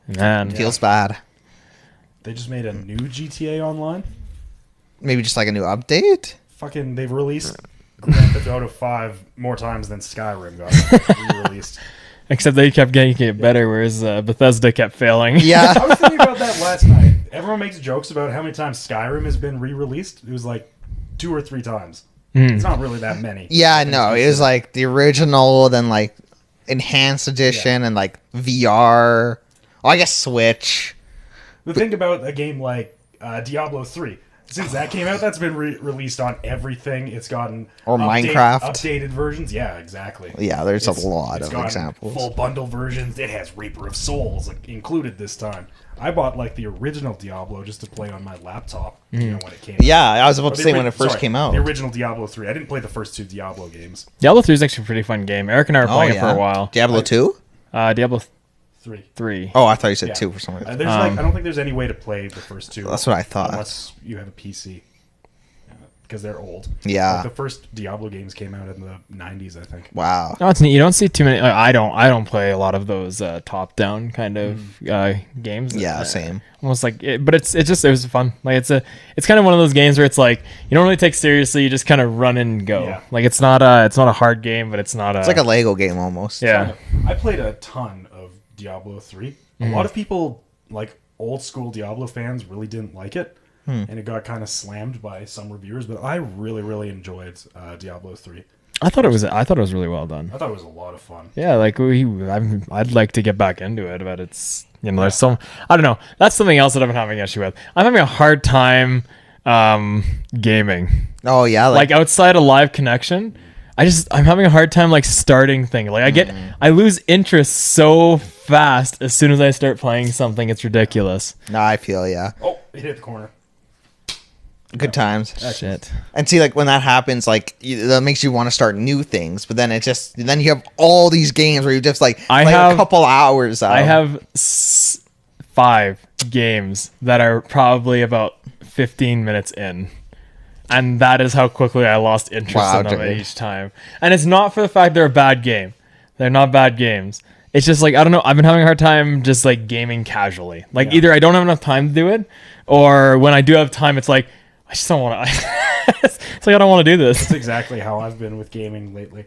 Man, Feels bad. They just made a new GTA Online. Maybe just like a new update. Fucking, they've released Grand Theft Auto 5 more times than Skyrim got re-released. except they kept getting it better, whereas Bethesda kept failing. Yeah. I was thinking about that last night. Everyone makes jokes about how many times Skyrim has been re-released. It was like 2 or 3 times. It's not really that many. Yeah, no, it was like the original, then like enhanced edition, and like VR. Oh, I guess Switch. The thing about a game like Diablo 3, since that came out, that's been released on everything. It's gotten Or Minecraft. updated versions. Yeah, exactly. Yeah, there's It's- a lot it's of gotten examples. Full bundle versions. It has Reaper of Souls included this time. I bought like the original Diablo just to play on my laptop. You know, when it came. Yeah, I was about Or to the say when it first sorry, came out. The original Diablo 3. I didn't play the first 2 Diablo games. Diablo 3 is actually a pretty fun game. Eric and I were playing it for a while. Diablo 2? Diablo 3. 3. Oh, I thought you said Yeah. 2 for some reason. There's like I don't think there's any way to play the first 2. That's what I thought. Unless you have a PC. Because they're old. Yeah. Like the first Diablo games came out in the 90s, I think. Wow. No, it's neat. You don't see too many. I don't play a lot of those top-down kind of games. Yeah, same. Almost like, but it was fun. Like it's kind of one of those games where it's like you don't really take seriously. You just kind of run and go. Yeah. Like it's not a hard game, but it's not It's like a Lego game almost. yeah. I played a ton of Diablo 3. A lot of people, like old school Diablo fans, really didn't like it. And it got kind of slammed by some reviewers, but I really, really enjoyed Diablo 3. I thought it was really well done. I thought it was a lot of fun. Yeah, like I'd like to get back into it, but it's there's some I don't know. That's something else that I've been having an issue with. I'm having a hard time gaming. Oh, yeah. Like outside a live connection, I'm having a hard time like starting things. Like I lose interest so fast as soon as I start playing something. It's ridiculous. No, I feel, yeah. Oh, it hit the corner. Good times. Shit. And see, like when that happens, like that makes you want to start new things, but then then you have all these games where you just like play a couple hours out. I have 5 games that are probably about 15 minutes in. And that is how quickly I lost interest in them dude. each time. And it's not for the fact they're a bad game. They're not bad games. It's just like, I don't know, I've been having a hard time just like gaming casually. Like either I don't have enough time to do it, or when I do have time, it's like, I just don't want to. It's like, I don't want to do this. That's exactly how I've been with gaming lately.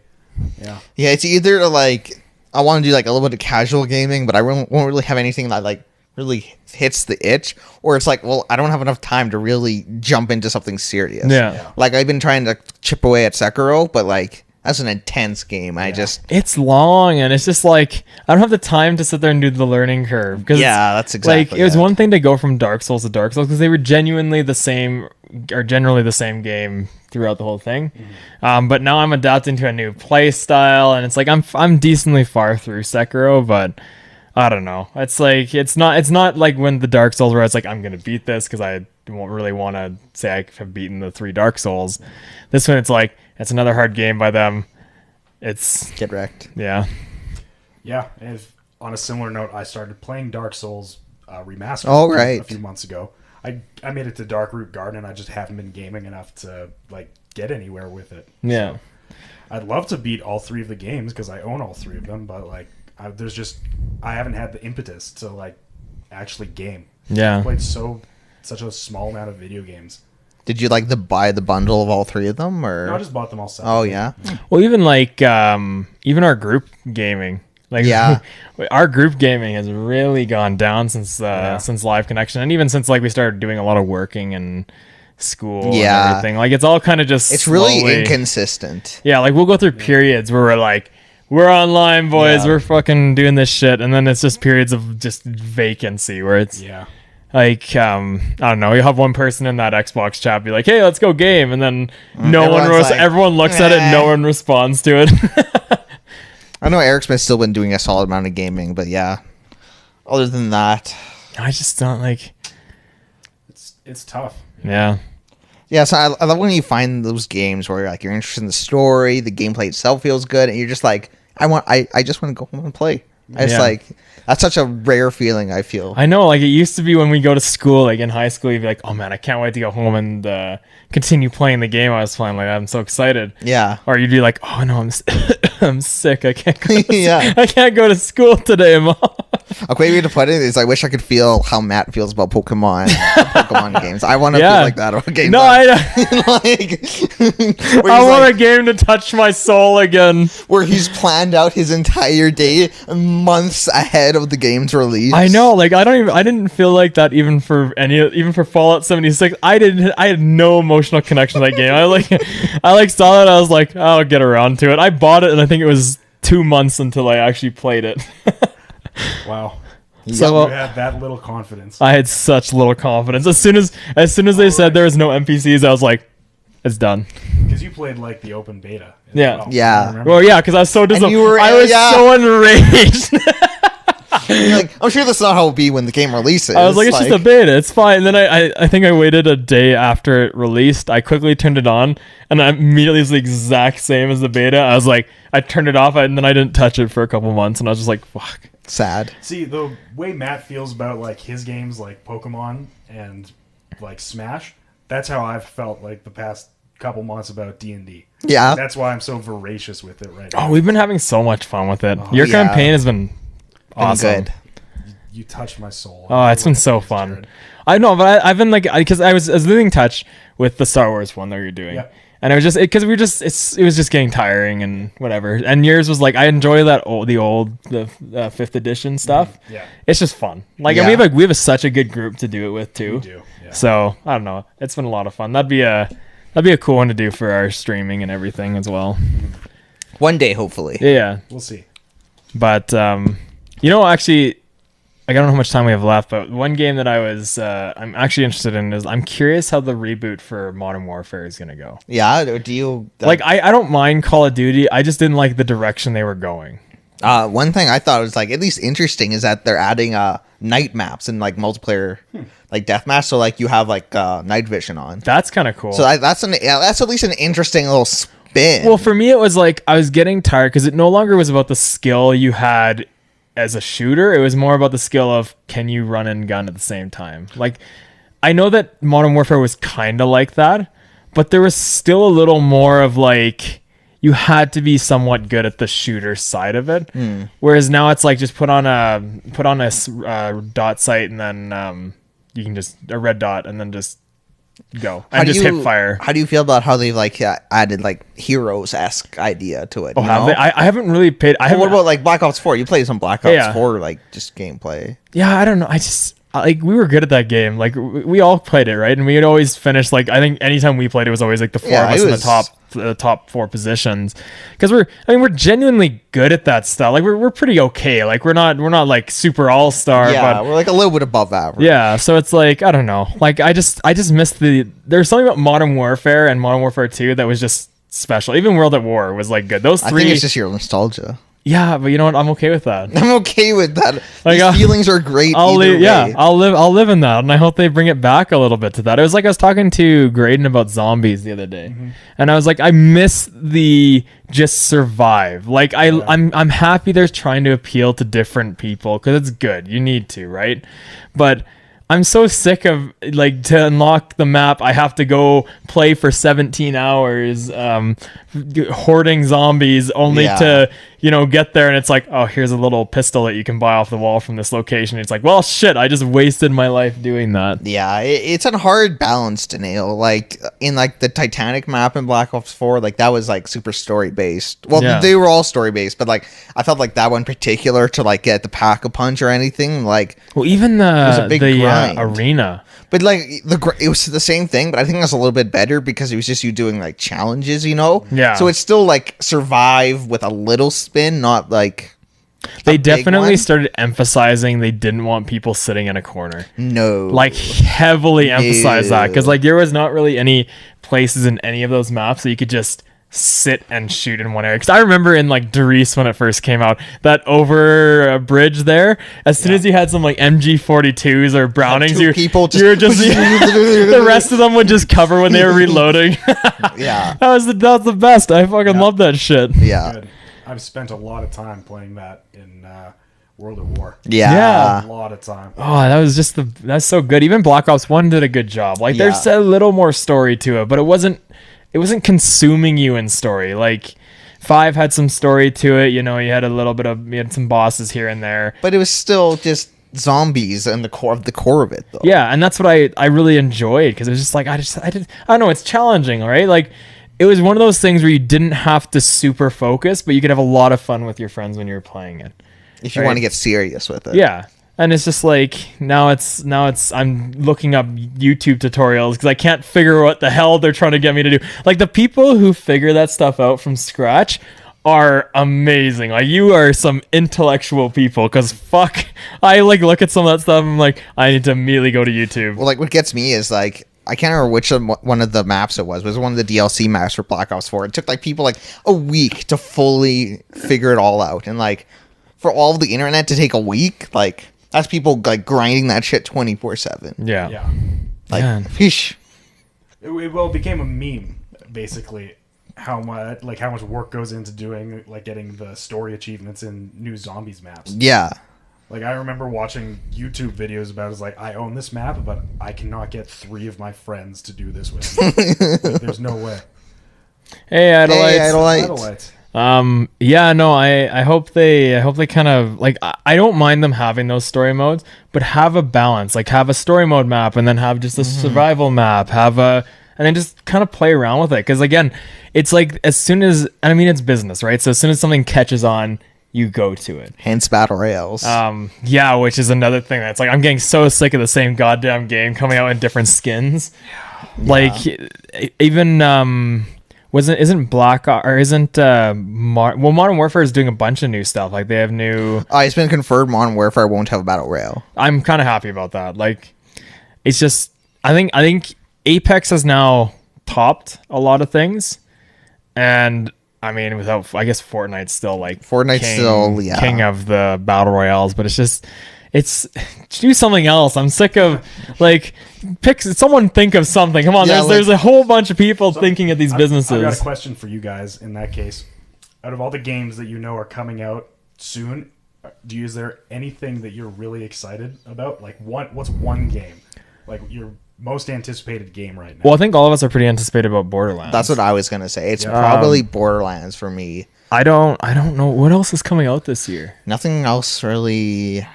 Yeah. Yeah, it's either to like I want to do like a little bit of casual gaming, but I won't really have anything that like really hits the itch, or it's like, well, I don't have enough time to really jump into something serious. Yeah. Like I've been trying to chip away at Sekiro, but like that's an intense game. I just It's long, and it's just like, I don't have the time to sit there and do the learning curve. yeah, that's exactly like, it was it. one thing to go from Dark Souls to Dark Souls because they were genuinely the same, or generally the same game throughout the whole thing. But now I'm adapting to a new play style, and it's like I'm decently far through Sekiro, but I don't know. It's like it's not like when the Dark Souls where it's like I'm gonna beat this because I won't really want to say I have beaten the 3 Dark Souls. This one, it's like it's another hard game by them. it's Get wrecked. yeah. Yeah, and on a similar note, I started playing Dark Souls Remastered Oh, right. a few months ago. I made it to Dark Root Garden, and I just haven't been gaming enough to like get anywhere with it. Yeah. So, I'd love to beat all 3 of the games because I own all 3 of them, but like I haven't had the impetus to like actually game. Yeah. I played such a small amount of video games. Did you like buy the bundle of all 3 of them, or? No, I just bought them all separately. Oh yeah. Well, even like even our group gaming, like Yeah. our group gaming has really gone down since Live Connection, and even since like we started doing a lot of working and school Yeah. and everything. Like it's all kind of just It's really slowly- inconsistent. Yeah, like we'll go through periods where we're like, we're online, boys, Yeah. we're fucking doing this shit, and then it's just periods of just vacancy where it's Yeah. like I don't know, you have one person in that Xbox chat be like, hey, let's go game, and then Everyone's like, everyone looks at it and no "Eh." one responds to it. I know Eric Smith's still been doing a solid amount of gaming, but yeah. Other than that, I just don't like. It's tough. Yeah. yeah. So I love when you find those games where like you're interested in the story, the gameplay itself feels good, and you're just like, I just want to go home and play. It's Yeah. like that's such a rare feeling. I feel. I know, like it used to be when we go to school, like in high school, you'd be like, "Oh man, I can't wait to go home and continue playing the game I was playing." Like I'm so excited. Yeah. Or you'd be like, "Oh no, I'm sick. I can't go. Yeah. I can't go to school today, Mom." A great way to put it is I wish I could feel how Matt feels about Pokemon games. I want to Yeah. feel like that about games. No, like, where I he's want like- a game to touch my soul again. where he's planned out his entire day months ahead of the game's release. I know, like I didn't feel like that even for Fallout 76. I had no emotional connection to that game. I saw that, I was like, I'll get around to it. I bought it and I think it was 2 months until I actually played it. Wow. So You had that little confidence. I had such little confidence. As soon as they said there was no NPCs, I was like, it's done. Because you played like the open beta. as Yeah. well. Yeah. I remember. Well, yeah, because I was so disappointed. you were- I was yeah. so enraged. You're like, I'm sure that's not how it'll be when the game releases. I was like, it's just a beta. It's fine. And then I think I waited a day after it released. I quickly turned it on, and I immediately was the exact same as the beta. I was like, I turned it off, and then I didn't touch it for a couple months, and I was just like, fuck. sad. See, the way Matt feels about like his games like Pokemon and like Smash, that's how I've felt like the past couple months about D&D. Yeah. That's why I'm so voracious with it right Oh, now. we've been having so much fun with it. Your yeah. campaign has been awesome. Good. You touched my soul. Oh, it's been so fun. Jarrod. I know, but I've been like, because I was losing touch with the Star Wars one that you're doing. Yeah. And it was just because it was just getting tiring and whatever. And yours was like, I enjoy that the 5th edition stuff. Yeah. It's just fun. Like, Yeah. and we have such a good group to do it with too. We do. Yeah. So I don't know. It's been a lot of fun. That'd be a cool one to do for our streaming and everything as well. One day, hopefully. Yeah. We'll see. But actually, I don't know how much time we have left, but one game that I'm actually interested in is I'm curious how the reboot for Modern Warfare is going to go. Yeah. Do you Like, I don't mind Call of Duty. I just didn't like the direction they were going. One thing I thought was like at least interesting is that they're adding night maps and like multiplayer like deathmatch. So like you have like night vision on. That's kind of cool. So that's at least an interesting little spin. Well, for me, it was like I was getting tired because it no longer was about the skill you had as a shooter. It was more about the skill of can you run and gun at the same time. Like, I know that Modern Warfare was kind of like that, but there was still a little more of like you had to be somewhat good at the shooter side of it. Whereas now it's like just put on a dot sight and then you can just a red dot and then just go and just hit fire. How do you feel about how they've like added like heroes-esque idea to it? Oh, you have know? they? I haven't really paid. Well, what about like Black Ops 4? You played some Black Ops Yeah. 4 like just gameplay. Yeah, I don't know. I just like we were good at that game. Like we all played it, right? And we would always finish like I think anytime we played it was always like the four Yeah, of us it in was- the top 4 positions because we're genuinely good at that stuff. Like we're pretty okay. Like we're not like super all star, Yeah, but we're like a little bit above average. yeah. So it's like I don't know. Like I just missed there's something about Modern Warfare and Modern Warfare 2 that was just special. Even World at War was like good. Those I three. think it's just your nostalgia. Yeah, but you know what? I'm okay with that. I'm okay with that. Like, These feelings are great. I'll either live, yeah, way. I'll live in that, and I hope they bring it back a little bit to that. It was like I was talking to Graydon about zombies the other day, and I was like, I miss the just survive. Like I'm happy they're trying to appeal to different people because it's good. You need to, right? But I'm so sick of like to unlock the map, I have to go play for 17 hours, hoarding zombies only to, get there and it's like, oh, here's a little pistol that you can buy off the wall from this location. It's like, well, shit, I just wasted my life doing that. Yeah, it's a hard balance to nail. Like in like the Titanic map in Black Ops 4, like that was like super story based. Well, they were all story based, but like I felt like that one particular to like get the pack a punch or anything. Like, well, even the arena. But like it was the same thing, but I think it was a little bit better because it was just you doing like challenges, Yeah. So it's still like survive with a little spin, not like. They definitely started emphasizing they didn't want people sitting in a corner. No. Like heavily emphasize that because like there was not really any places in any of those maps that you could just sit and shoot in one area. Because I remember in like Derice when it first came out, that over a bridge there, as soon as you had some like MG42s or Brownings, you were just the rest of them would just cover when they were reloading. Yeah, that was the best. I fucking love that shit. Yeah. Good. I've spent a lot of time playing that in World at War. Yeah. A lot of time. Oh, that was just that's so good. Even Black Ops 1 did a good job. Like there's a little more story to it, but it wasn't consuming you in story. Like 5 had some story to it. You had you had some bosses here and there. But it was still just zombies and the core of it though. Yeah, and that's what I really enjoyed because it was just like I don't know, it's challenging, right? Like it was one of those things where you didn't have to super focus, but you could have a lot of fun with your friends when you were playing it. If you want to get serious with it. Yeah. And it's just like now it's I'm looking up YouTube tutorials because I can't figure what the hell they're trying to get me to do. Like the people who figure that stuff out from scratch are amazing. Like you are some intellectual people because fuck, I like look at some of that stuff and I'm like, I need to immediately go to YouTube. Well, like what gets me is like I can't remember which one of the maps it was. It was one of the DLC maps for Black Ops 4. It took like people like a week to fully figure it all out, and like for all of the internet to take a week, like that's people like grinding that shit 24/7. Yeah. Yeah. Like, fish. It became a meme, basically. How much work goes into doing like getting the story achievements in new zombies maps. Yeah. Like I remember watching YouTube videos about it. It's like I own this map, but I cannot get 3 of my friends to do this with me. Like, there's no way. Hey, Idolites. Yeah, no, I hope they kind of like I don't mind them having those story modes, but have a balance. Like have a story mode map and then have just a survival map. And then just kind of play around with it. Because again, it's like as soon as it's business, right? So as soon as something catches on, you go to it. Hence battle royales. Yeah, which is another thing that's like I'm getting so sick of the same goddamn game coming out in different skins. Yeah. Like even Modern Warfare is doing a bunch of new stuff. Like they have new. It's been confirmed Modern Warfare won't have a battle royale. I'm kind of happy about that. Like, it's just I think Apex has now topped a lot of things, and I mean I guess Fortnite's still like king of the battle royales, but it's do something else. I'm sick of like someone think of something. Come on, there's a whole bunch of people thinking of these businesses. I've got a question for you guys in that case. Out of all the games that you know are coming out soon, is there anything that you're really excited about? Like what's one game? Like your most anticipated game right now? Well, I think all of us are pretty anticipated about Borderlands. That's what I was gonna say. It's probably Borderlands for me. I don't know what else is coming out this year. Nothing else really.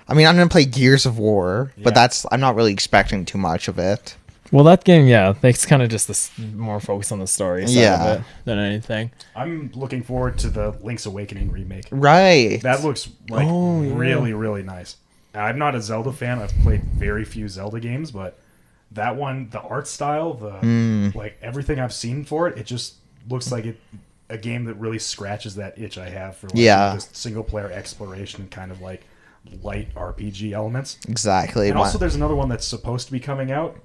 I mean, I'm gonna play Gears of War, but I'm not really expecting too much of it. Well, that game, it's kind of just more focused on the story side of it than anything. I'm looking forward to the Link's Awakening remake. Right. That looks like really, really nice. I'm not a Zelda fan. I've played very few Zelda games, but that one, the art style, like everything I've seen for it, it just looks like a game that really scratches that itch I have for just single player exploration and kind of like light RPG elements. Exactly. And also there's another one that's supposed to be coming out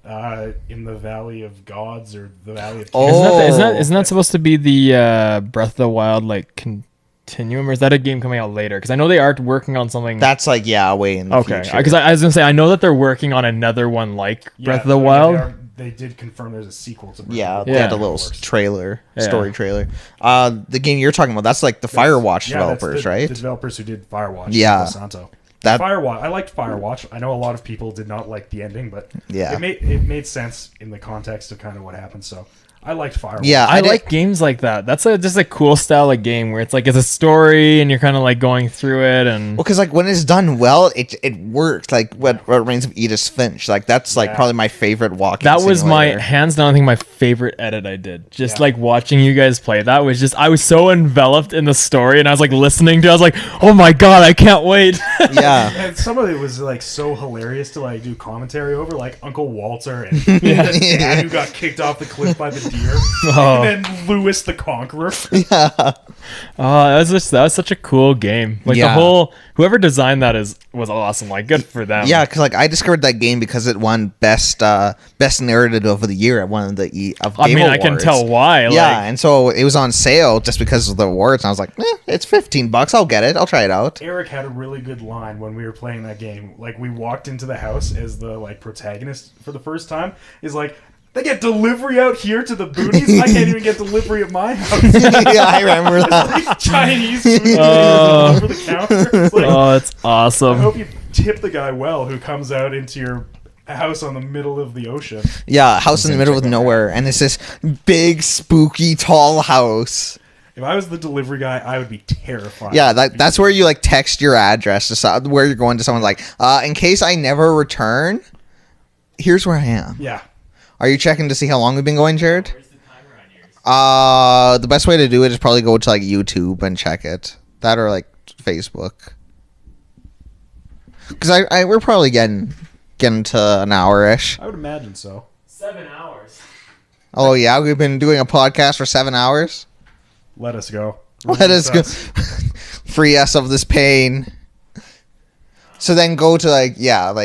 in the Valley of Gods or the Valley of Kings. Isn't that supposed to be the Breath of the Wild Continuum, or is that a game coming out later? Because I know they are working on something. That's like way in the okay. future. Because I was gonna say I know that they're working on another one like Breath of the Wild. They did confirm there's a sequel to Breath Yeah, of the they Wild. had a little trailer, Yeah. story trailer. The game you're talking about, that's like the Firewatch developers, that's the, right? The developers who did Firewatch. Yeah. Santo. That- Firewatch. I liked Firewatch. I know a lot of people did not like the ending, but Yeah. it made sense in the context of kind of what happened. So I liked Firewatch. Yeah, I did- like games like that. That's just a cool style of game where it's like it's a story and you're kind of like going through it and Well, because like when it's done well, it works. Like what Reigns of Edith Finch, like that's like Yeah. probably my favorite walking. that was my simulator. hands down I think my favorite edit I did. Just Yeah. like watching you guys play. That was just I was so enveloped in the story and I was like listening to it. I was like, "Oh my god, I can't wait." Yeah, And some of it was like so hilarious to like do commentary over, like Uncle Walter and the dad who got kicked off the cliff by the deer, Oh. and then Lewis the Conqueror. Oh, that was such a cool game. Like the Yeah. whole whoever designed that was awesome. Like good for them. yeah, because like I discovered that game because it won best narrative of the year at one of the of I Game mean, I can Awards. tell why. Yeah, Like, and so it was on sale just because of the awards, and I was like, it's $15. I'll get it. I'll try it out. Eric had a really good line when we were playing that game. Like we walked into the house as the like protagonist for the first time. He's like, "They get delivery out here to the boonies. I can't even get delivery at my house." Yeah, I remember that. Like Chinese food all over the counter. It's like, oh, it's I awesome. hope you tip the guy well who comes out into your house on the middle of the ocean. Yeah, house in the middle of nowhere, and it's this big, spooky, tall house. If I was the delivery guy, I would be terrified. Yeah, that's where you like text your address to where you're going to someone like, in case I never return, here's where I am. Yeah. Are you checking to see how long we've been going, Jarrod? Where's the timer on yours? The best way to do it is probably go to like YouTube and check it. That or like Facebook. Because we're probably getting to an hour-ish. I would imagine so. 7 hours. Oh yeah, we've been doing a podcast for 7 hours. Let us go. Let us go. Free us of this pain. So then go to like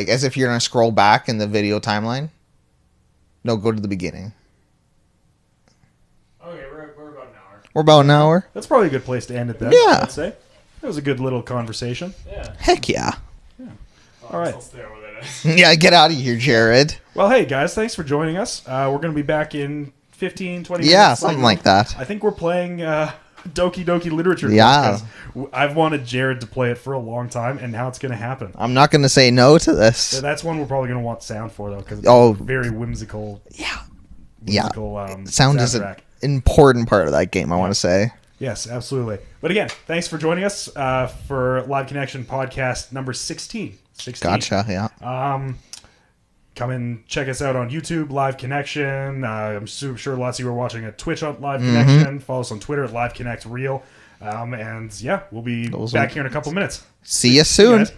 as if you're gonna scroll back in the video timeline. No, go to the beginning. Okay, we're about an hour. We're about an hour. That's probably a good place to end it then. Yeah. I'd say. That was a good little conversation. Yeah. Heck yeah. All right. I'll stay with it. Yeah, get out of here, Jarrod. Well, hey, guys, thanks for joining us. We're going to be back in 15, 20 minutes. Yeah, something like that. I think we're playing Doki Doki Literature. Yeah. Contest. I've wanted Jarrod to play it for a long time, and now it's going to happen. I'm not gonna say no to this. That's one we're probably going to want sound for, though, because it's Oh. a very whimsical, Yeah. Sound is an soundtrack. important part of that game, I want to say. Yes, absolutely. But again, thanks for joining us for Live Connection podcast number 16. 16. Gotcha, yeah. Come and check us out on YouTube, Live Connection. I'm sure lots of you are watching at Twitch on Live Connection. Follow us on Twitter at Live Connect Real. And yeah, we'll be back here in a couple minutes. See you soon. Guys.